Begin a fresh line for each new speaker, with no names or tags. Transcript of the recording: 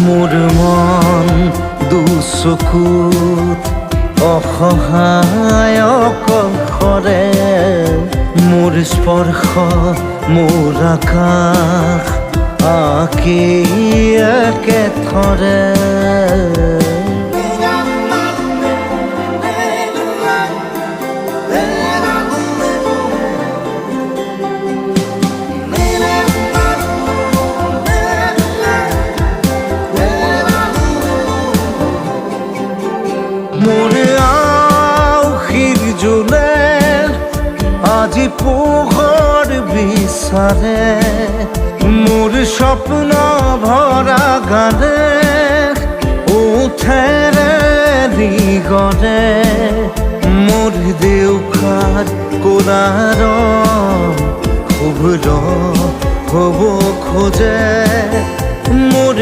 মোৰ মন দুচকুত অসহায় অকলশৰে মোৰ স্পৰ্শ মোৰ আকাশ আঁকি একেথৰে মোৰ আউসীৰ জোলে আজি পোহৰ বিচাৰে মোৰ স্বপ্ন ভৰা গানে উঠেৰে নিগৰে মোৰ দেউখাৰ কোলাৰ শুভ্ৰ হ'ব খোজে মোৰ